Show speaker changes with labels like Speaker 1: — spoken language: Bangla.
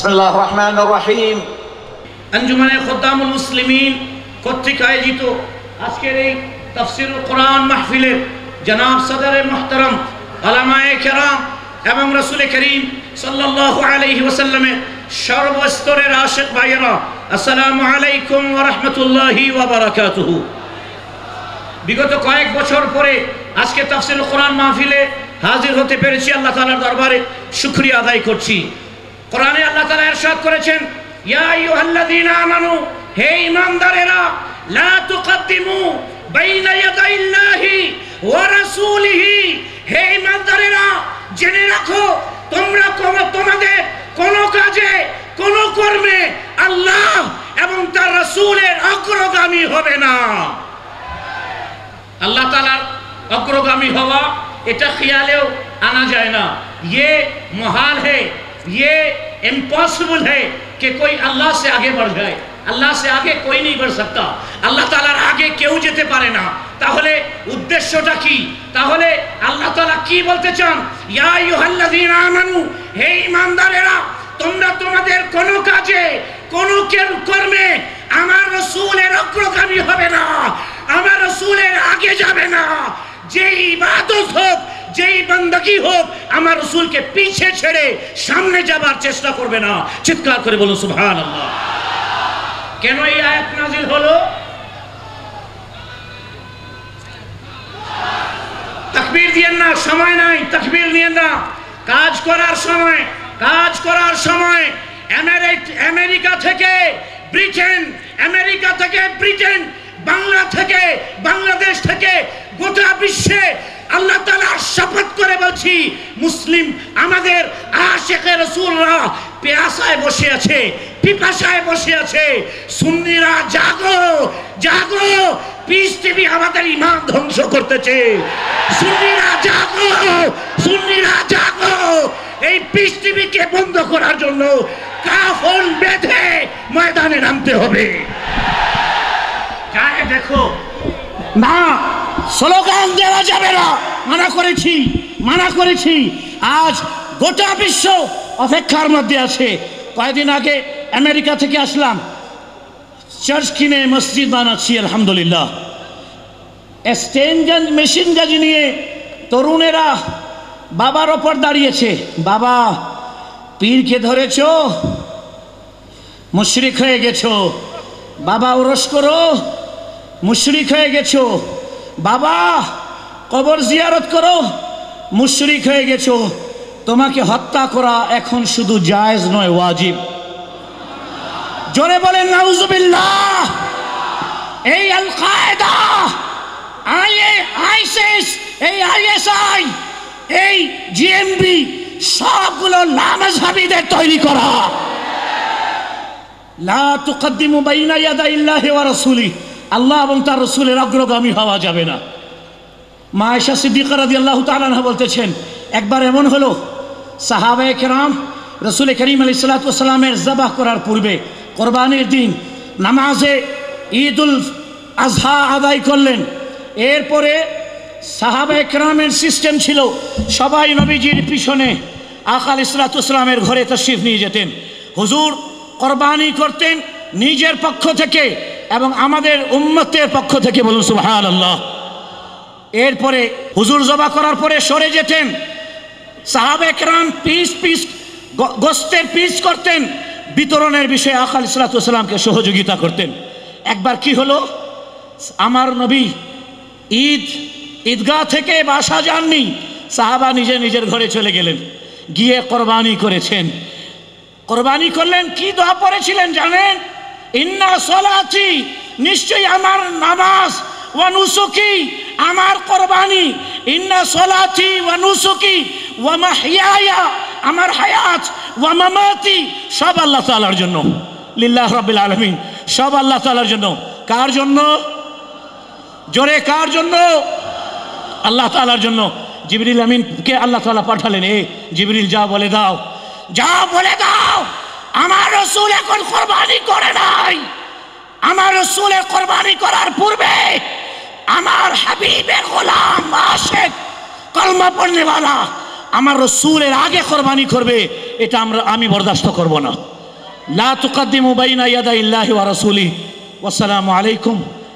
Speaker 1: বিসমিল্লাহির রহমানির রহিম।
Speaker 2: আঞ্জুমানে খুদ্দামুল মুসলিমিন কর্তৃক আয়োজিত আজকের এই তাফসীরুল কোরআন মাহফিলের জনাব সদরে মুহতারাম উলামায়ে কেরাম এবং রাসূল করিম সাল্লাল্লাহু আলাইহি ওয়াসাল্লামের সর্বস্তরের আশিক ভাইয়েরা, আসসালামু আলাইকুম ওয়া রাহমাতুল্লাহি ওয়া বারাকাতুহু। বিগত কয়েক বছর পরে আজকে তাফসীরুল কোরআন মাহফিলে হাজির হতে পেরেছি। আল্লাহ তাআলার দরবারে শুকরিয়া আদায় করছি। কোরআনে আল্লাহ তাআলা ইরশাদ করেছেন, ইয়া আইয়ুহাল্লাযীনা আমানু, হে ঈমানদারেরা, লা তুকদ্দিমু বাইনা ইয়াদাইল্লাহি ওয়া রাসূলিহি, হে ঈমানদারেরা জেনে রাখো তোমরা তোমাদের কোন কাজে কোন কর্মে আল্লাহ এবং তার রাসূলের অগ্রগামী হবে না। अल्लाह ताला अग्रगामी हवा এটা ख्यालेও आना जाए ना। ये मुहाल है, ये इम्पॉसिबल है कि कोई अल्लाह से आगे बढ़ जाए। अल्लाह से आगे कोई नहीं बढ़ सकता। अल्लाह तालार आगे केউ যেতে পারে না। তাহলে উদ্দেশ্যটা কি? তাহলে আল্লাহ তাআলা কি বলতে চান? ইয়া আইয়ুহাল্লাযীনা আমানু, হে ঈমানদারেরা, তোমরা তোমাদের কোন কাজে কোন কর্মে আমার রাসূলের অগ্রগামী হবে না, আমার রাসূলের আগে যাবে না। যে ইবাদত হোক, যে বندگی হোক, আমার রাসূলকে পিছে ছেড়ে সামনে যাবার চেষ্টা করবে না। চিৎকার করে বলুন সুবহানাল্লাহ। কেন এই আয়াত নাযিল হলো? তাকবীর দিয়েন না, সময় নাই, তাকবীর নিয়েন না। কাজ করার সময়, কাজ করার সময় আমেরিকা থেকে ব্রিটেন, আমেরিকা থেকে ব্রিটেন, বাংলা থেকে, বাংলাদেশ থেকে, গোটা বিশ্বে আল্লাহ তাআলা শপথ করে বলছি, মুসলিম আমাদের আশিকে রাসূলরা পিয়াসায় বসে আছে, পিপাসায় বসে আছে। সুন্নিরা জাগো, জাগো, পিস টিভি আমাদের ঈমান ধ্বংস করতেছে। সুন্নিরা জাগো, সুন্নিরা জাগো, এই পিস টিভিকে বন্ধ করার জন্য কাফন বেঁধে ময়দানে নামতে হবে। যায় দেখো না, স্লোগান দেওয়া যাবে না, মানা করেছি, মানা করেছি। আজ গোটা বিশ্ব অপেক্ষার মধ্যে আছে। কয়েকদিন আগে আমেরিকা থেকে আসলাম, চার্চ কিনে মসজিদ বানাচ্ছি আলহামদুলিল্লাহ। এক্সচেঞ্জ মেশিন গাজি নিয়ে তরুণেরা বাবার ওপর দাঁড়িয়েছে, বাবা পীরকে ধরেছ, মুশরিক হয়ে গেছো, বাবা ওরস করো, মুশরিক হয়ে গেছো, বাবা কবর জিয়ারত করো, মুশরিক হয়ে গেছো, তোমাকে হত্যা করা এখন শুধু জায়েজ নয়, ওয়াজিব। জোরে বলেন নাউজুবিল্লাহ। এই আল কায়দা, আইএসিস, এই আইএসআই, এই জিএমবি সবগুলো লামাযহাবীদের তৈরি করা। লা তুকদ্দিমু বাইনা ইয়াদাইল্লাহি ওয়া রাসূলি, আল্লাহ এবং তার রাসূলের অগ্রগামী হওয়া যাবে না। মা আয়েশা সিদ্দিকা রাদিয়াল্লাহু তাআলা আনহা বলতেছেন, একবার এমন হলো সাহাবায়ে কেরাম রাসূল করিম আলাইহিস সালাতু ওয়াস সালামের জবাহ করার পূর্বে কোরবানির দিন নামাজে ঈদুল আজহা আদায় করলেন। এরপরে সাহাবায়ে কেরামের সিস্টেম ছিল, সবাই নবীজির পিছনে আকা আলাইহিস সালাতু ওয়াস সালামের ঘরে তাশরীফ নিয়ে যেতেন। হুজুর কোরবানি করতেন নিজের পক্ষ থেকে এবং আমাদের উম্মতের পক্ষ থেকে, বলুন সুবহানাল্লাহ। এরপরে হুজুর জবাহ করার পরে সরে যেতেন, সাহাবায়ে কেরাম পিস পিস গোশতের পিস করতেন, বিতরণের বিষয়ে আকা আলাইহিস সালাতু ওয়াস সালামকে সহযোগিতা করতেন। একবার কি হলো, আমার নবী ঈদগাহ থেকে বাসা যাননি, সাহাবা নিজে নিজের ঘরে চলে গেলেন, গিয়ে কোরবানি করেছেন। কোরবানি করলেন, কি দোয়া পড়েছিলেন জানেন? ইন্না সলাতি, নিশ্চয়ই আমার নামাজ, ওয়া নুসুকি, আমার কোরবানি, ইন্না সলাতি ওয়া নুসুকি ওয়া মাহইয়ায়া, আমার হায়াত, ওয়া মামাতি, সব আল্লাহ তাআলার জন্য, লিল্লাহ রাব্বিল আলামিন, সব আল্লাহ তাআলার জন্য। কার জন্য? জোরে কার জন্য? আল্লাহ তাআলার জন্য। জিবরিল আমিনকে আল্লাহ তাআলা পাঠালেন, এ জিবরিল যা বলে দাও, যা বলে দাও, আমার রাসূল এখন কোরবানি করে নাই, আমার রাসূলের কোরবানি করার পূর্বে আমার হাবিবের গোলাম আশিক কলমা পড়নেওয়ালা আমার রাসূলের আগে কোরবানি করবে, এটা আমি বরদাস্ত করব না। লা তুকদ্দিমু বাইনা ইয়াদাইল্লাহি ওয়া রাসূলিহি। ওয়াসসালামু আলাইকুম